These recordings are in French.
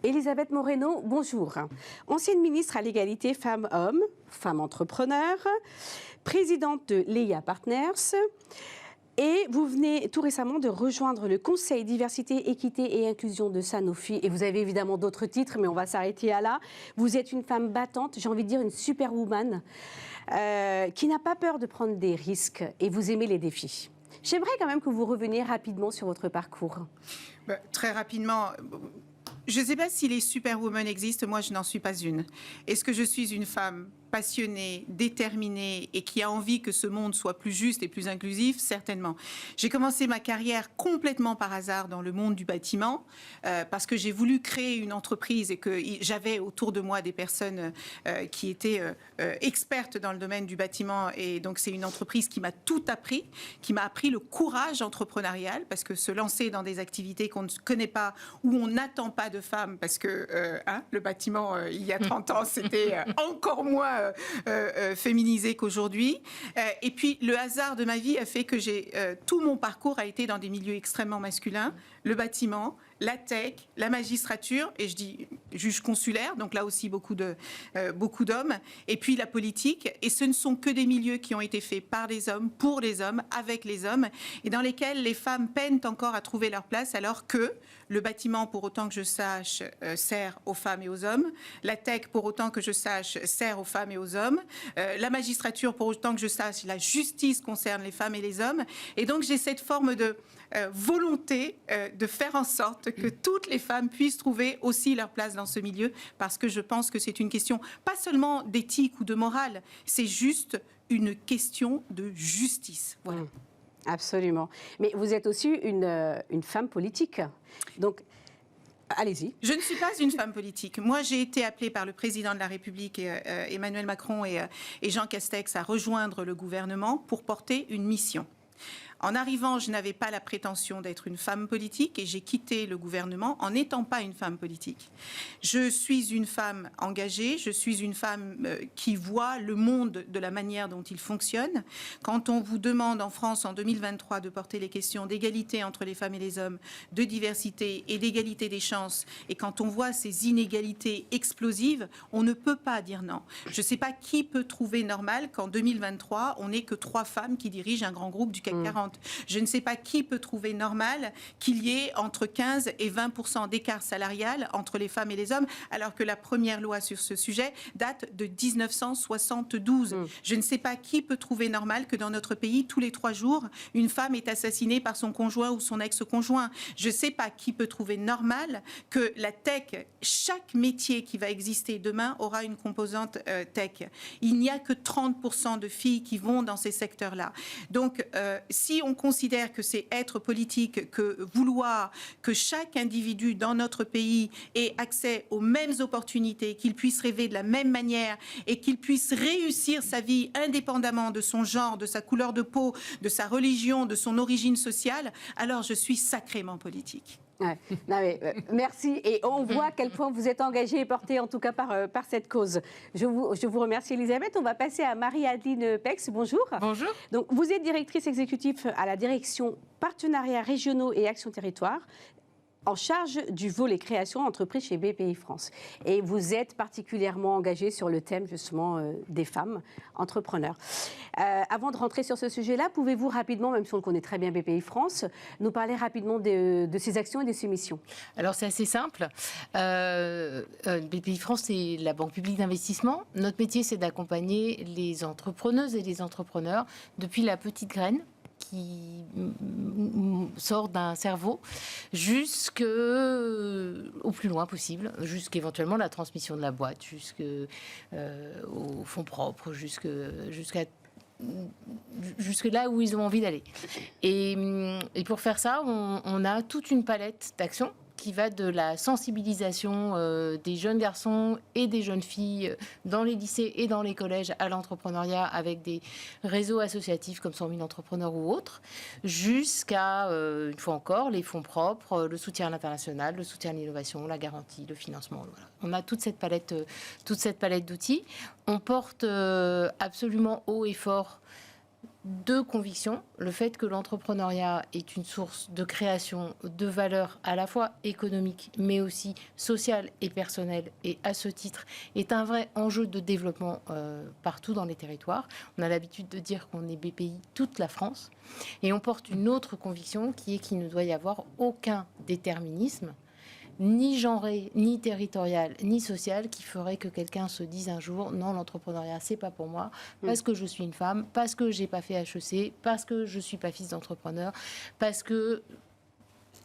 Elisabeth Moreno, bonjour. Ancienne ministre à l'égalité femmes-hommes, femme entrepreneur, présidente de Leia Partners. Et vous venez tout récemment de rejoindre le Conseil diversité, équité et inclusion de Sanofi. Et vous avez évidemment d'autres titres, mais on va s'arrêter à là. Vous êtes une femme battante, j'ai envie de dire une superwoman, qui n'a pas peur de prendre des risques et vous aimez les défis. J'aimerais quand même que vous reveniez rapidement sur votre parcours. Très rapidement, je ne sais pas si les superwomen existent, moi je n'en suis pas une. Est-ce que je suis une femme passionnée, déterminée et qui a envie que ce monde soit plus juste et plus inclusif? Certainement. J'ai commencé ma carrière complètement par hasard dans le monde du bâtiment parce que j'ai voulu créer une entreprise et que j'avais autour de moi des personnes qui étaient expertes dans le domaine du bâtiment, et donc c'est une entreprise qui m'a tout appris, qui m'a appris le courage entrepreneurial, parce que se lancer dans des activités qu'on ne connaît pas, où on n'attend pas de femmes, parce que le bâtiment il y a 30 ans c'était encore moins féminisé qu'aujourd'hui. Et puis le hasard de ma vie a fait que tout mon parcours a été dans des milieux extrêmement masculins, le bâtiment, la tech, la magistrature, et je dis juge consulaire, donc là aussi beaucoup d'hommes, et puis la politique. Et ce ne sont que des milieux qui ont été faits par les hommes, pour les hommes, avec les hommes, et dans lesquels les femmes peinent encore à trouver leur place, alors que le bâtiment, pour autant que je sache, sert aux femmes et aux hommes. La tech, pour autant que je sache, sert aux femmes et aux hommes. La magistrature, pour autant que je sache, la justice concerne les femmes et les hommes. Et donc j'ai cette forme de volonté de faire en sorte que toutes les femmes puissent trouver aussi leur place dans ce milieu, parce que je pense que c'est une question pas seulement d'éthique ou de morale, c'est juste une question de justice. Voilà. Absolument. Mais vous êtes aussi une femme politique. Donc, allez-y. Je ne suis pas une femme politique. Moi, j'ai été appelée par le président de la République, Emmanuel Macron et Jean Castex, à rejoindre le gouvernement pour porter une mission. En arrivant, je n'avais pas la prétention d'être une femme politique et j'ai quitté le gouvernement en n'étant pas une femme politique. Je suis une femme engagée, je suis une femme qui voit le monde de la manière dont il fonctionne. Quand on vous demande en France en 2023 de porter les questions d'égalité entre les femmes et les hommes, de diversité et d'égalité des chances, et quand on voit ces inégalités explosives, on ne peut pas dire non. Je ne sais pas qui peut trouver normal qu'en 2023, on n'ait que 3 femmes qui dirigent un grand groupe du CAC 40. Je ne sais pas qui peut trouver normal qu'il y ait entre 15 et 20% d'écart salarial entre les femmes et les hommes, alors que la première loi sur ce sujet date de 1972. Je ne sais pas qui peut trouver normal que dans notre pays, tous les 3 jours, une femme est assassinée par son conjoint ou son ex-conjoint. Je ne sais pas qui peut trouver normal que la tech, chaque métier qui va exister demain aura une composante tech. Il n'y a que 30% de filles qui vont dans ces secteurs-là. Donc, si on considère que c'est être politique que vouloir que chaque individu dans notre pays ait accès aux mêmes opportunités, qu'il puisse rêver de la même manière et qu'il puisse réussir sa vie indépendamment de son genre, de sa couleur de peau, de sa religion, de son origine sociale, alors je suis sacrément politique. Ouais. Non mais, merci, et on voit à quel point vous êtes engagée et portée en tout cas par cette cause. Je vous remercie Elisabeth. On va passer à Marie-Adeline Pex. Bonjour. Bonjour. Donc, vous êtes directrice exécutive à la direction partenariats régionaux et action territoire, en charge du volet création entreprise chez BPI France. Et vous êtes particulièrement engagée sur le thème justement des femmes entrepreneurs. Avant de rentrer sur ce sujet-là, pouvez-vous rapidement, même si on le connaît très bien BPI France, nous parler rapidement de ses actions et de ses missions? Alors c'est assez simple. BPI France, c'est la banque publique d'investissement. Notre métier, c'est d'accompagner les entrepreneuses et les entrepreneurs depuis la petite graine qui sort d'un cerveau jusqu'au plus loin possible, jusqu'éventuellement la transmission de la boîte, jusqu'aux fonds propres, jusque là où ils ont envie d'aller. Et pour faire ça, on a toute une palette d'actions qui va de la sensibilisation des jeunes garçons et des jeunes filles dans les lycées et dans les collèges à l'entrepreneuriat avec des réseaux associatifs comme 100 000 entrepreneurs ou autres, jusqu'à, une fois encore, les fonds propres, le soutien à l'international, le soutien à l'innovation, la garantie, le financement. Voilà. On a toute cette palette d'outils. On porte absolument haut et fort deux convictions. Le fait que l'entrepreneuriat est une source de création de valeur à la fois économique, mais aussi sociale et personnelle, et à ce titre est un vrai enjeu de développement partout dans les territoires. On a l'habitude de dire qu'on est BPI toute la France, et on porte une autre conviction qui est qu'il ne doit y avoir aucun déterminisme, ni genré, ni territorial, ni social, qui ferait que quelqu'un se dise un jour non, l'entrepreneuriat c'est pas pour moi, parce que je suis une femme, parce que j'ai pas fait HEC, parce que je suis pas fils d'entrepreneur, parce que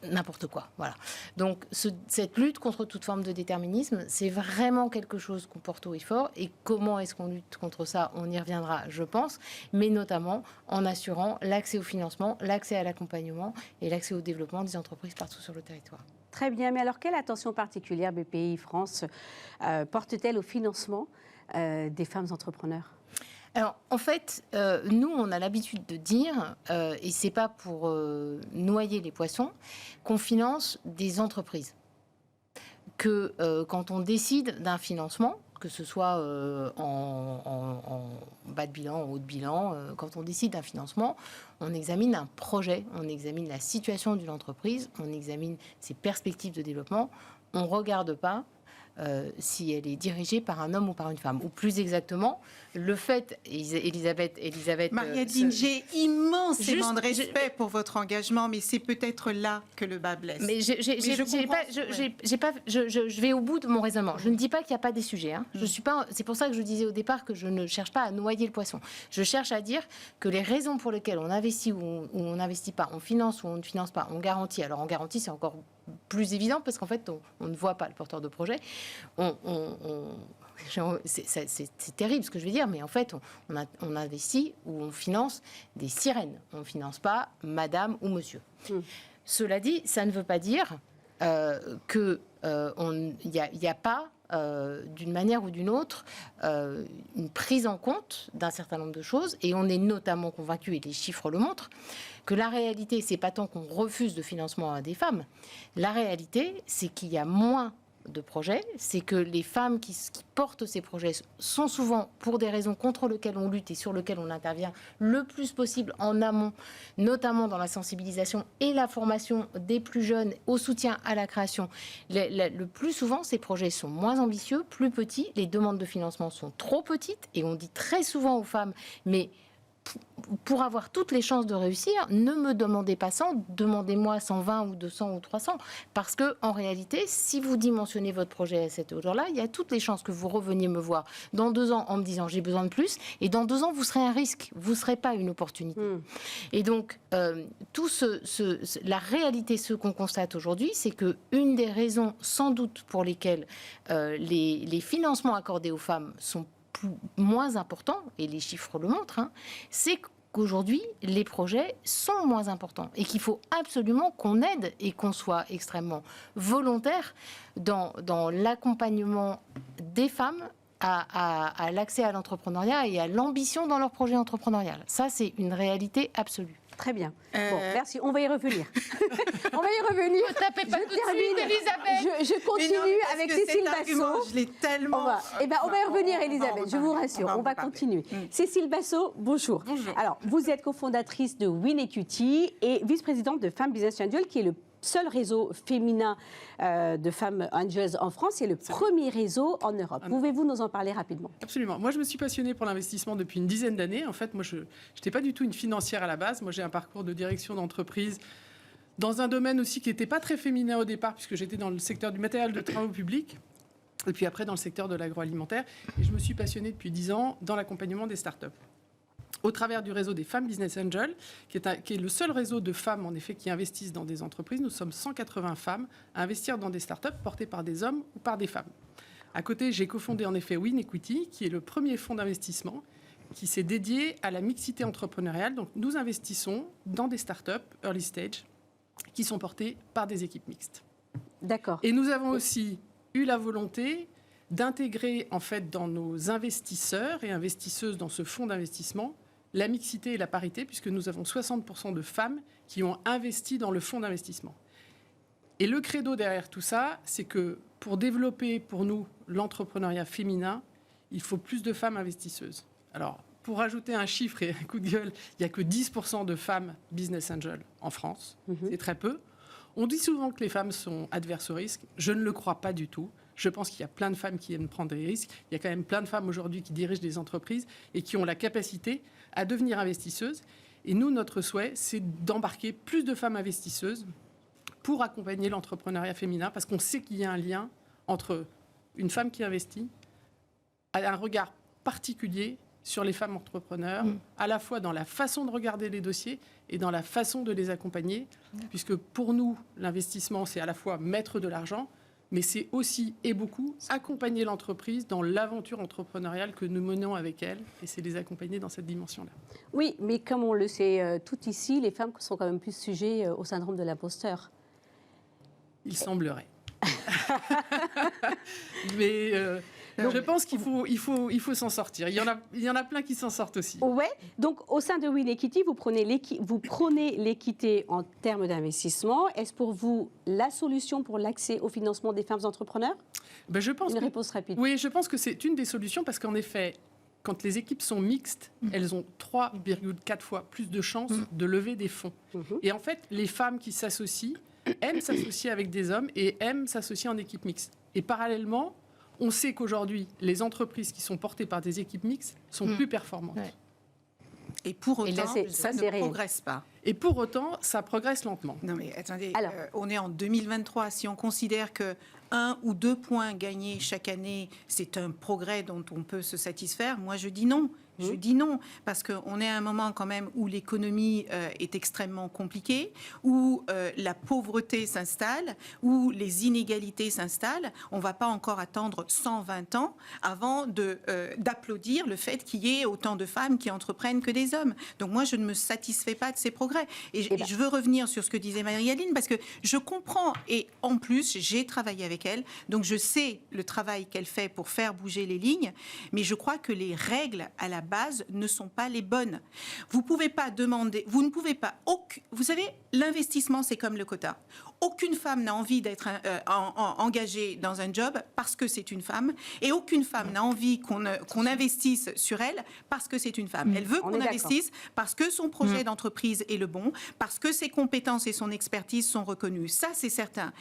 n'importe quoi. Voilà. Donc cette lutte contre toute forme de déterminisme, c'est vraiment quelque chose qu'on porte haut et fort. Et comment est-ce qu'on lutte contre ça? On y reviendra, je pense, mais notamment en assurant l'accès au financement, l'accès à l'accompagnement et l'accès au développement des entreprises partout sur le territoire. Très bien, mais alors quelle attention particulière BPI France porte-t-elle au financement des femmes entrepreneurs? Alors, en fait, nous, on a l'habitude de dire, et c'est pas pour noyer les poissons, qu'on finance des entreprises. Que quand on décide d'un financement, que ce soit en bas de bilan, en haut de bilan, quand on décide d'un financement, on examine un projet, on examine la situation d'une entreprise, on examine ses perspectives de développement, on ne regarde pas si elle est dirigée par un homme ou par une femme. Ou plus exactement, le fait, Elisabeth... Marielle, j'ai immensément de respect pour votre engagement, mais c'est peut-être là que le bas blesse. Mais je vais au bout de mon raisonnement. Je ne dis pas qu'il n'y a pas des sujets. Hein. Je suis pas, c'est pour ça que je disais au départ que je ne cherche pas à noyer le poisson. Je cherche à dire que les raisons pour lesquelles on investit ou on n'investit pas, on finance ou on ne finance pas, on garantit. Alors en garantie, c'est encore plus évident parce qu'en fait, on ne voit pas le porteur de projet. C'est terrible ce que je vais dire, mais en fait, on investit ou on finance des sirènes. On ne finance pas madame ou monsieur. Cela dit, ça ne veut pas dire qu'il n'y a pas, d'une manière ou d'une autre, une prise en compte d'un certain nombre de choses. Et on est notamment convaincu, et les chiffres le montrent, que la réalité, c'est pas tant qu'on refuse de financement à des femmes. La réalité, c'est qu'il y a moins de projets, c'est que les femmes qui portent ces projets sont souvent pour des raisons contre lesquelles on lutte et sur lesquelles on intervient le plus possible en amont, notamment dans la sensibilisation et la formation des plus jeunes au soutien à la création. Le plus souvent, ces projets sont moins ambitieux, plus petits, les demandes de financement sont trop petites et on dit très souvent aux femmes, mais pour avoir toutes les chances de réussir, ne me demandez pas 100, demandez-moi 120 ou 200 ou 300. Parce que, en réalité, si vous dimensionnez votre projet à cette hauteur-là, il y a toutes les chances que vous reveniez me voir dans 2 ans en me disant j'ai besoin de plus. Et dans 2 ans, vous serez un risque. Vous ne serez pas une opportunité. Et donc, la réalité, ce qu'on constate aujourd'hui, c'est qu'une des raisons, sans doute, pour lesquelles les financements accordés aux femmes sont moins important, et les chiffres le montrent, hein, c'est qu'aujourd'hui, les projets sont moins importants et qu'il faut absolument qu'on aide et qu'on soit extrêmement volontaire dans l'accompagnement des femmes à l'accès à l'entrepreneuriat et à l'ambition dans leur projet entrepreneurial. Ça, c'est une réalité absolue. Très bien. Bon, merci. On va y revenir. On va y revenir. Ne tapez pas tout de suite, Elisabeth. Je continue avec Cécile Bassot. Je l'ai tellement... On va y revenir, Elisabeth. Je vous rassure. On va continuer. Cécile Bassot, bonjour. Bonjour. Alors, vous êtes cofondatrice de Win Equity et vice-présidente de Femmes Business Angel, qui est le seul réseau féminin de femmes angels en France et le premier réseau en Europe. Pouvez-vous nous en parler rapidement? Absolument. Moi, je me suis passionnée pour l'investissement depuis une dizaine d'années. En fait, moi, je n'étais pas du tout une financière à la base. Moi, j'ai un parcours de direction d'entreprise dans un domaine aussi qui n'était pas très féminin au départ, puisque j'étais dans le secteur du matériel de travaux publics. Et puis après, dans le secteur de l'agroalimentaire. Et je me suis passionnée depuis 10 ans dans l'accompagnement des startups. Au travers du réseau des Femmes Business Angel, qui est le seul réseau de femmes, en effet, qui investissent dans des entreprises. Nous sommes 180 femmes à investir dans des startups portées par des hommes ou par des femmes. À côté, j'ai cofondé, en effet, Win Equity, qui est le premier fonds d'investissement qui s'est dédié à la mixité entrepreneuriale. Donc, nous investissons dans des startups early stage qui sont portées par des équipes mixtes. D'accord. Et nous avons aussi eu la volonté d'intégrer, en fait, dans nos investisseurs et investisseuses dans ce fonds d'investissement, la mixité et la parité, puisque nous avons 60% de femmes qui ont investi dans le fonds d'investissement. Et le credo derrière tout ça, c'est que pour développer, pour nous, l'entrepreneuriat féminin, il faut plus de femmes investisseuses. Alors, pour ajouter un chiffre et un coup de gueule, il n'y a que 10% de femmes business angels en France. C'est très peu. On dit souvent que les femmes sont adverses au risque. Je ne le crois pas du tout. Je pense qu'il y a plein de femmes qui aiment prendre des risques. Il y a quand même plein de femmes aujourd'hui qui dirigent des entreprises et qui ont la capacité à devenir investisseuses. Et nous, notre souhait, c'est d'embarquer plus de femmes investisseuses pour accompagner l'entrepreneuriat féminin, parce qu'on sait qu'il y a un lien entre une femme qui investit, a un regard particulier sur les femmes entrepreneurs, à la fois dans la façon de regarder les dossiers et dans la façon de les accompagner, puisque pour nous, l'investissement, c'est à la fois mettre de l'argent, mais c'est aussi, et beaucoup, accompagner l'entreprise dans l'aventure entrepreneuriale que nous menons avec elle, et c'est les accompagner dans cette dimension-là. Oui, mais comme on le sait tout ici, les femmes sont quand même plus sujets au syndrome de l'imposteur. Il semblerait. Mais je pense qu'il faut s'en sortir. Il y en a plein qui s'en sortent aussi. Ouais. Donc, au sein de Will Equity, vous prenez l'équité en termes d'investissement. Est-ce pour vous la solution pour l'accès au financement des femmes entrepreneurs? Je pense Une réponse rapide. Oui, je pense que c'est une des solutions parce qu'en effet, quand les équipes sont mixtes, elles ont 3,4 fois plus de chances de lever des fonds. Et en fait, les femmes qui s'associent aiment s'associer avec des hommes et aiment s'associer en équipe mixte. Et parallèlement, on sait qu'aujourd'hui, les entreprises qui sont portées par des équipes mixtes sont plus performantes. Ouais. Et pour autant, là, ça ne réel. progresse pas. Et pour autant, ça progresse lentement. Non mais attendez, Alors. on est en 2023. Si on considère que 1 ou 2 points gagnés chaque année, c'est un progrès dont on peut se satisfaire, moi je dis non. Je dis non, parce qu'on est à un moment quand même où l'économie est extrêmement compliquée, où la pauvreté s'installe, où les inégalités s'installent. On ne va pas encore attendre 120 ans avant d'applaudir le fait qu'il y ait autant de femmes qui entreprennent que des hommes. Donc moi, je ne me satisfais pas de ces progrès. Et je veux revenir sur ce que disait Marie-Aline, parce que je comprends, et en plus, j'ai travaillé avec elle, donc je sais le travail qu'elle fait pour faire bouger les lignes, mais je crois que les règles à la base ne sont pas les bonnes. Vous pouvez pas demander, vous ne pouvez pas, vous savez, l'investissement c'est comme le quota. Aucune femme n'a envie d'être engagée dans un job parce que c'est une femme, et aucune femme n'a envie qu'on investisse sur elle parce que c'est une femme. Elle veut qu'on investisse parce que son projet d'entreprise est le bon, parce que ses compétences et son expertise sont reconnues. Ça, c'est certain.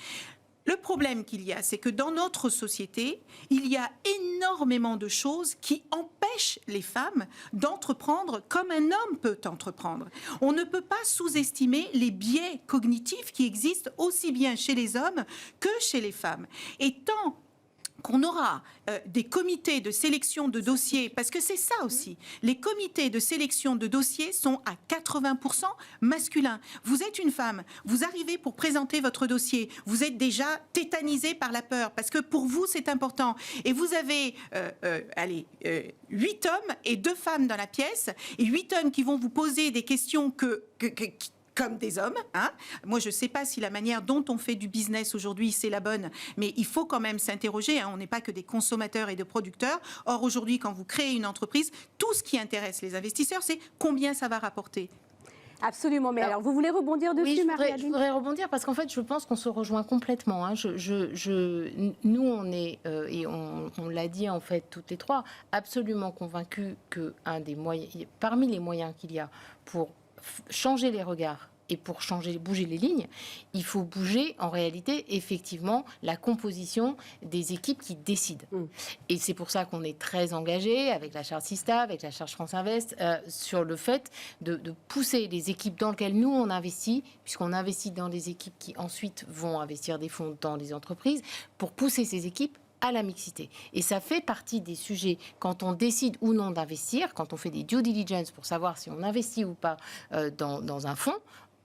Le problème qu'il y a, c'est que dans notre société, il y a énormément de choses qui empêchent les femmes d'entreprendre comme un homme peut entreprendre. On ne peut pas sous-estimer les biais cognitifs qui existent aussi bien chez les hommes que chez les femmes. Et tant qu'on aura des comités de sélection de dossiers, parce que c'est ça aussi, les comités de sélection de dossiers sont à 80% masculins. Vous êtes une femme, vous arrivez pour présenter votre dossier, vous êtes déjà tétanisé par la peur, parce que pour vous c'est important, et vous avez 8 hommes et 2 femmes dans la pièce, et 8 hommes qui vont vous poser des questions comme des hommes. Moi, je ne sais pas si la manière dont on fait du business aujourd'hui, c'est la bonne, mais il faut quand même s'interroger. On n'est pas que des consommateurs et de producteurs. Or, aujourd'hui, quand vous créez une entreprise, tout ce qui intéresse les investisseurs, c'est combien ça va rapporter. Absolument. Mais alors vous voulez rebondir dessus, oui, Marie-Aline ? je voudrais rebondir parce qu'en fait, je pense qu'on se rejoint complètement. Nous, on est, et on l'a dit en fait toutes les trois, absolument convaincus qu'un des moyens, parmi les moyens qu'il y a pour changer les regards et pour bouger les lignes, il faut bouger en réalité effectivement la composition des équipes qui décident. Et c'est pour ça qu'on est très engagé avec la charte Sista, avec la charte France Invest, sur le fait de pousser les équipes dans lesquelles nous on investit, puisqu'on investit dans des équipes qui ensuite vont investir des fonds dans les entreprises, pour pousser ces équipes à la mixité. Et ça fait partie des sujets quand on décide ou non d'investir, quand on fait des due diligence pour savoir si on investit ou pas dans un fonds,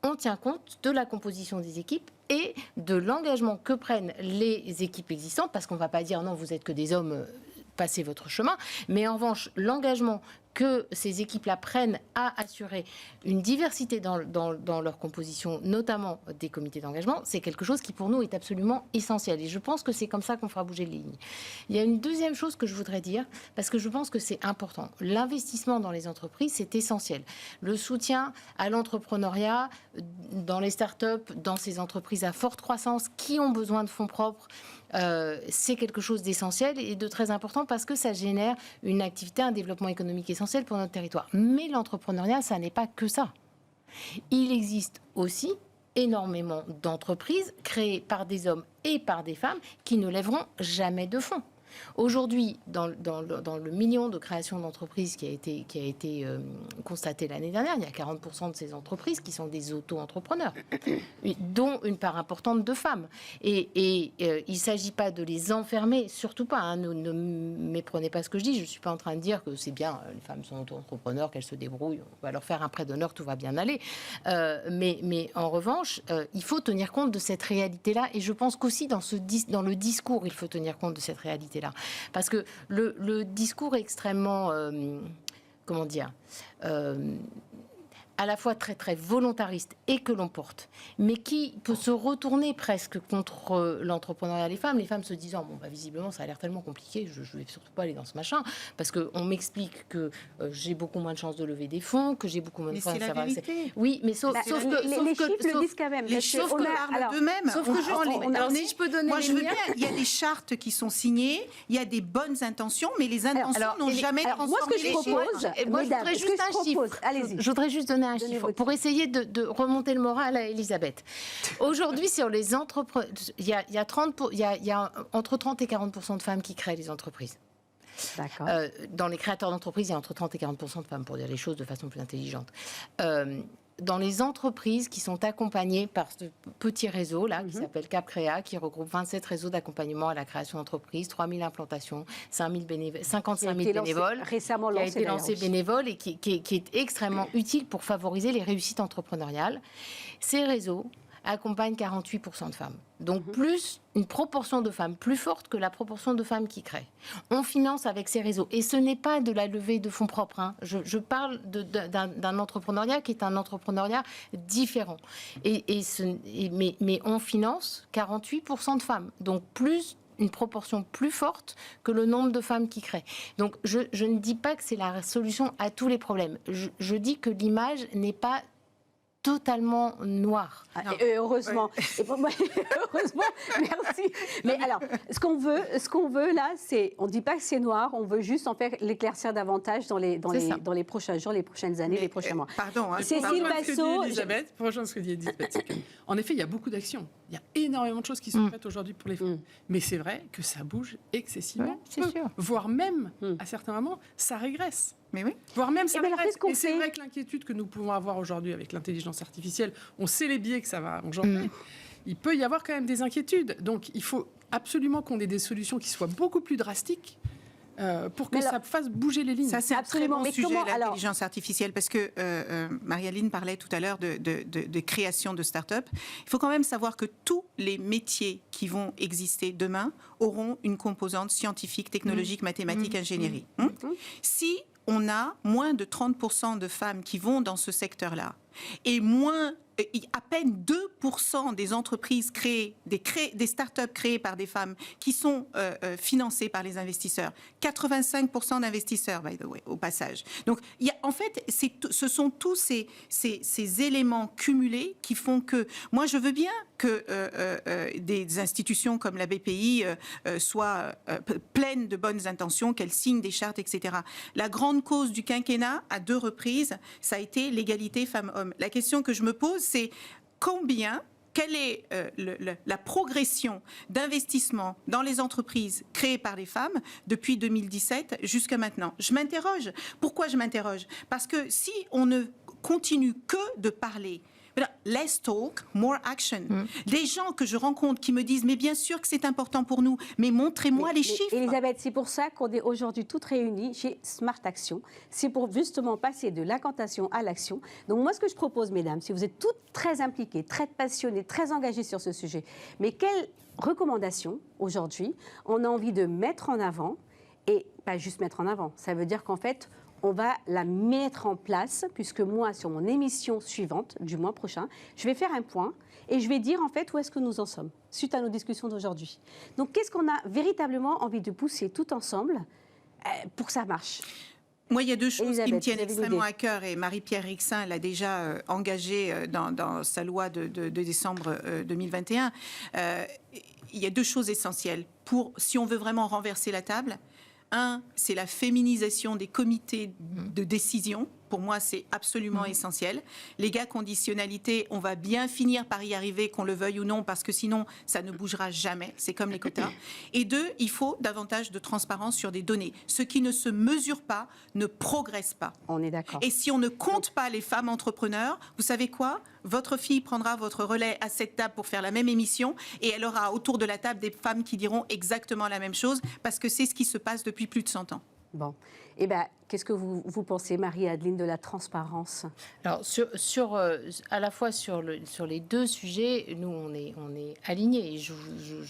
on tient compte de la composition des équipes et de l'engagement que prennent les équipes existantes, parce qu'on ne va pas dire non, vous êtes que des hommes, passez votre chemin, mais en revanche, l'engagement que ces équipes-là prennent à assurer une diversité dans leur composition, notamment des comités d'engagement, c'est quelque chose qui pour nous est absolument essentiel. Et je pense que c'est comme ça qu'on fera bouger les lignes. Il y a une deuxième chose que je voudrais dire, parce que je pense que c'est important. L'investissement dans les entreprises, c'est essentiel. Le soutien à l'entrepreneuriat, dans les startups, dans ces entreprises à forte croissance, qui ont besoin de fonds propres, c'est quelque chose d'essentiel et de très important parce que ça génère une activité, un développement économique essentiel pour notre territoire. Mais l'entrepreneuriat, ça n'est pas que ça. Il existe aussi énormément d'entreprises créées par des hommes et par des femmes qui ne lèveront jamais de fonds. Aujourd'hui, dans le million de créations d'entreprises qui a été constaté l'année dernière, il y a 40% de ces entreprises qui sont des auto-entrepreneurs, dont une part importante de femmes. Et il ne s'agit pas de les enfermer, surtout pas. Hein, ne méprenez pas ce que je dis. Je ne suis pas en train de dire que c'est bien, les femmes sont auto-entrepreneurs, qu'elles se débrouillent, on va leur faire un prêt d'honneur, tout va bien aller. Mais en revanche, il faut tenir compte de cette réalité-là. Et je pense qu'aussi dans le discours, il faut tenir compte de cette réalité-là. Parce que le discours est extrêmement, comment dire, à la fois très très volontariste et que l'on porte, mais qui peut se retourner presque contre l'entrepreneuriat des femmes. Les femmes se disant bon, visiblement ça a l'air tellement compliqué, je ne vais surtout pas aller dans ce machin, parce qu'on m'explique que j'ai beaucoup moins de chances de lever des fonds, que j'ai beaucoup moins de chances de savoir. Oui, mais sauf que les chiffres le disent quand même. Les chiffres parlent d'eux-mêmes. Sauf que si je peux donner moi je veux bien, il y a des chartes qui sont signées, il y a des bonnes intentions, mais les intentions n'ont jamais transformé moi, ce que je propose, moi, je voudrais juste un chiffre. Allez-y. Je voudrais juste donner un chiffre pour essayer de remonter le moral à Elisabeth. Aujourd'hui, sur les entrepreneurs, il y a entre 30 et 40% de femmes qui créent les entreprises. D'accord. Dans les créateurs d'entreprises, il y a entre 30 et 40% de femmes, pour dire les choses de façon plus intelligente. Dans les entreprises qui sont accompagnées par ce petit réseau-là, qui s'appelle CapCréa, qui regroupe 27 réseaux d'accompagnement à la création d'entreprises, 3000 implantations, 55 000 bénévoles, récemment qui a été lancé bénévole et qui est extrêmement utile pour favoriser les réussites entrepreneuriales. Ces réseaux accompagnent 48% de femmes. Donc plus une proportion de femmes plus forte que la proportion de femmes qui créent. On finance avec ces réseaux. Et ce n'est pas de la levée de fonds propres. Hein. Je parle d'un entrepreneuriat qui est un entrepreneuriat différent. Mais on finance 48% de femmes. Donc plus une proportion plus forte que le nombre de femmes qui créent. Donc je ne dis pas que c'est la solution à tous les problèmes. Je dis que l'image n'est pas totalement noir. Heureusement. Ouais. Heureusement, merci. Mais alors, ce qu'on veut là, c'est, on ne dit pas que c'est noir, on veut juste en faire l'éclaircir davantage dans les prochains jours, les prochaines années, les prochains mois. Pardon. Cécile Bassot. Pour rejoindre ce que dit Elisabeth, en effet, il y a beaucoup d'actions. Il y a énormément de choses qui sont faites aujourd'hui pour les femmes. Mais c'est vrai que ça bouge excessivement. C'est sûr. Voire même, à certains moments, ça régresse. Mais oui. Voire même ça régresse. Et c'est fait vrai que l'inquiétude que nous pouvons avoir aujourd'hui avec l'intelligence artificielle, on sait les biais que ça va engendrer. Il peut y avoir quand même des inquiétudes. Donc il faut absolument qu'on ait des solutions qui soient beaucoup plus drastiques pour que ça fasse bouger les lignes. Ça, c'est absolument un très bon sujet, l'intelligence artificielle, parce que Marie-Aline parlait tout à l'heure de création de start-up. Il faut quand même savoir que tous les métiers qui vont exister demain auront une composante scientifique, technologique, mathématique, ingénierie. Si on a moins de 30% de femmes qui vont dans ce secteur-là, et à peine 2% des entreprises créées, des start-up créées par des femmes qui sont financées par les investisseurs. 85% d'investisseurs, by the way, au passage. Donc, en fait, ce sont tous ces éléments cumulés qui font que... Moi, je veux bien que des institutions comme la BPI soient pleines de bonnes intentions, qu'elles signent des chartes, etc. La grande cause du quinquennat, à 2 reprises, ça a été l'égalité femmes-hommes. La question que je me pose, c'est quelle est la progression d'investissement dans les entreprises créées par les femmes depuis 2017 jusqu'à maintenant? Je m'interroge. Pourquoi je m'interroge? Parce que si on ne continue que de parler, less talk, more action. Les gens que je rencontre qui me disent mais bien sûr que c'est important pour nous, mais montrez-moi les chiffres. Elisabeth, c'est pour ça qu'on est aujourd'hui toutes réunies chez Smart Action. C'est pour justement passer de l'incantation à l'action. Donc moi, ce que je propose, mesdames, si vous êtes toutes très impliquées, très passionnées, très engagées sur ce sujet, mais quelles recommandations aujourd'hui on a envie de mettre en avant, et pas juste mettre en avant, ça veut dire qu'en fait, on va la mettre en place, puisque moi, sur mon émission suivante, du mois prochain, je vais faire un point et je vais dire en fait où est-ce que nous en sommes, suite à nos discussions d'aujourd'hui. Donc, qu'est-ce qu'on a véritablement envie de pousser tout ensemble pour que ça marche ? Moi, il y a deux choses qui me Elisabeth, tiennent vous avez une extrêmement idée? à cœur et Marie-Pierre Rixain l'a déjà engagé dans sa loi de décembre 2021. Il y a deux choses essentielles si on veut vraiment renverser la table. Un, c'est la féminisation des comités de décision. Pour moi, c'est absolument essentiel. Les gars, conditionnalité, on va bien finir par y arriver, qu'on le veuille ou non, parce que sinon, ça ne bougera jamais. C'est comme les quotas. Et deux, il faut davantage de transparence sur des données. Ce qui ne se mesure pas ne progresse pas. On est d'accord. Et si on ne compte pas les femmes entrepreneurs, vous savez quoi ? Votre fille prendra votre relais à cette table pour faire la même émission et elle aura autour de la table des femmes qui diront exactement la même chose parce que c'est ce qui se passe depuis plus de 100 ans. Bon. Eh bien, qu'est-ce que vous pensez, Marie-Adeline, de la transparence? Alors, à la fois sur les deux sujets, nous, on est alignés. Et je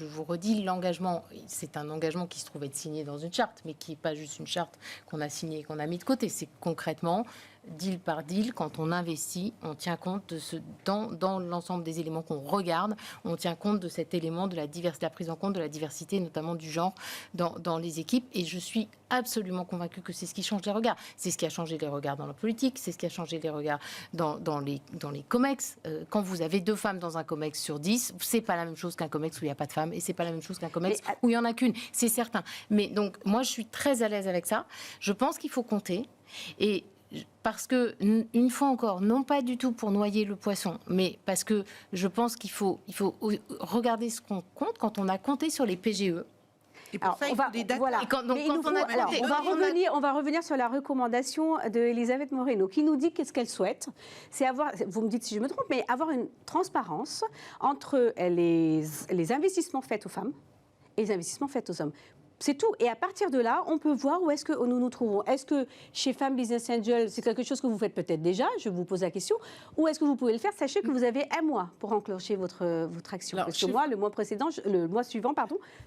vous redis, l'engagement, c'est un engagement qui se trouve être signé dans une charte, mais qui n'est pas juste une charte qu'on a signée et qu'on a mis de côté. C'est concrètement, deal par deal, quand on investit, on tient compte de dans l'ensemble des éléments qu'on regarde, on tient compte de cet élément de la prise en compte de la diversité, notamment du genre, dans les équipes. Et je suis absolument convaincue que c'est ce qui change les regards. C'est ce qui a changé les regards dans la politique, c'est ce qui a changé les regards dans les COMEX. Quand vous avez 2 femmes dans un COMEX sur 10, c'est pas la même chose qu'un COMEX où il n'y a pas de femmes, et c'est pas la même chose qu'un COMEX où il y en a qu'une, c'est certain. Mais donc, moi, je suis très à l'aise avec ça. Je pense qu'il faut compter, et parce que, une fois encore, non pas du tout pour noyer le poisson, mais parce que je pense qu'il faut regarder ce qu'on compte quand on a compté sur les PGE. Et pour ça, il faut des dates. Voilà. On va revenir sur la recommandation d'Elisabeth Moreno, qui nous dit qu'est-ce qu'elle souhaite. C'est vous me dites si je me trompe, mais avoir une transparence entre les investissements faits aux femmes et les investissements faits aux hommes. C'est tout. Et à partir de là, on peut voir où est-ce que nous nous trouvons. Est-ce que chez Femmes Business Angel, c'est quelque chose que vous faites peut-être déjà, je vous pose la question, ou est-ce que vous pouvez le faire? Sachez que vous avez 1 mois pour enclencher votre action. Alors, parce que moi, le mois suivant,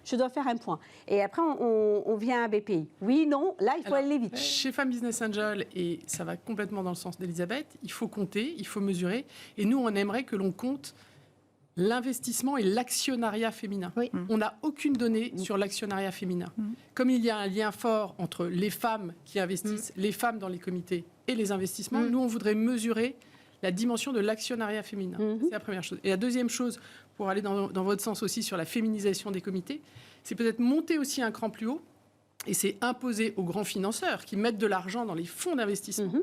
je dois faire un point. Et après, on vient à BPI. Oui, non, là, il faut aller vite. Chez Femmes Business Angel, et ça va complètement dans le sens d'Elisabeth, il faut compter, il faut mesurer. Et nous, on aimerait que l'on compte l'investissement et l'actionnariat féminin. Oui. On n'a aucune donnée sur l'actionnariat féminin. Comme il y a un lien fort entre les femmes qui investissent, les femmes dans les comités et les investissements, nous, on voudrait mesurer la dimension de l'actionnariat féminin. C'est la première chose. Et la deuxième chose, pour aller dans votre sens aussi sur la féminisation des comités, c'est peut-être monter aussi un cran plus haut, et c'est imposer aux grands financeurs qui mettent de l'argent dans les fonds d'investissement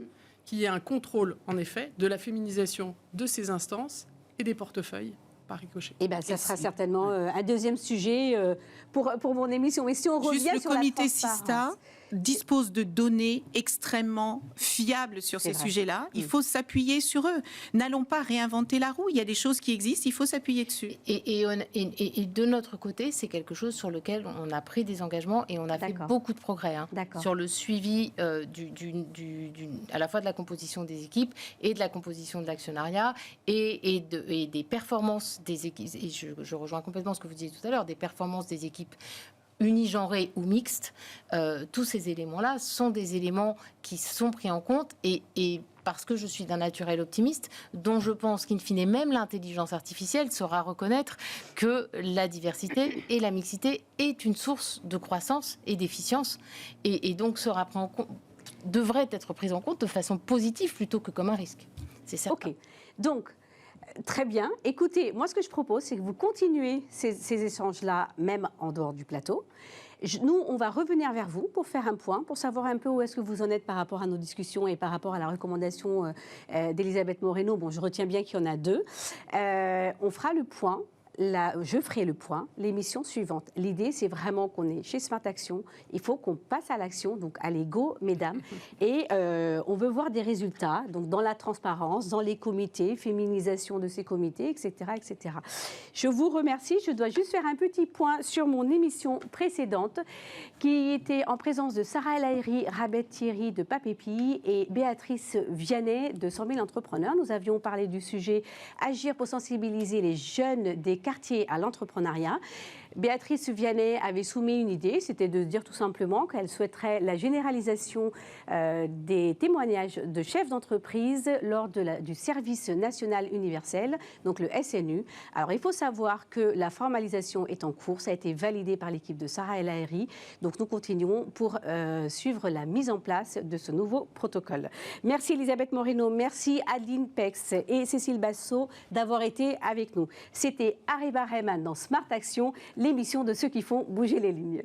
qu'il y ait un contrôle, en effet, de la féminisation de ces instances et des portefeuilles. Eh bien, ça sera certainement un deuxième sujet pour mon émission. Mais si on revient Juste sur le comité la transparence, Sista dispose de données extrêmement fiables sur ces sujets-là. Il faut s'appuyer sur eux. N'allons pas réinventer la roue. Il y a des choses qui existent, il faut s'appuyer dessus. Et de notre côté, c'est quelque chose sur lequel on a pris des engagements et on a fait beaucoup de progrès sur le suivi à la fois de la composition des équipes et de la composition de l'actionnariat et des performances des équipes. Et je rejoins complètement ce que vous disiez tout à l'heure, des performances des équipes unigenrées ou mixtes. Tous ces éléments-là sont des éléments qui sont pris en compte et parce que je suis d'un naturel optimiste, dont je pense qu'in fine, même l'intelligence artificielle saura reconnaître que la diversité et la mixité est une source de croissance et d'efficience et donc devrait être prise en compte de façon positive plutôt que comme un risque. C'est certain. OK. Donc, très bien. Écoutez, moi, ce que je propose, c'est que vous continuez ces échanges-là, même en dehors du plateau. Nous, on va revenir vers vous pour faire un point, pour savoir un peu où est-ce que vous en êtes par rapport à nos discussions et par rapport à la recommandation d'Elisabeth Moreno. Bon, je retiens bien qu'il y en a 2. On fera le point. Je ferai le point, l'émission suivante. L'idée, c'est vraiment qu'on est chez Smart Action. Il faut qu'on passe à l'action. Donc, allez, go, mesdames. Et on veut voir des résultats, donc dans la transparence, dans les comités, féminisation de ces comités, etc., etc. Je vous remercie. Je dois juste faire un petit point sur mon émission précédente, qui était en présence de Sarah El Haïry, Rabette Thierry de Papépi et Béatrice Vianney de 100 000 entrepreneurs. Nous avions parlé du sujet Agir pour sensibiliser les jeunes des quartiers à l'entrepreneuriat. Béatrice Vianney avait soumis une idée, c'était de dire tout simplement qu'elle souhaiterait la généralisation des témoignages de chefs d'entreprise lors du service national universel, donc le SNU. Alors il faut savoir que la formalisation est en cours, ça a été validé par l'équipe de Sarah El Haïry, donc nous continuons pour suivre la mise en place de ce nouveau protocole. Merci Elisabeth Moreno, merci Adeline Pex et Cécile Bassot d'avoir été avec nous. C'était Ariba Rehman dans Smart Action, l'émission de ceux qui font bouger les lignes.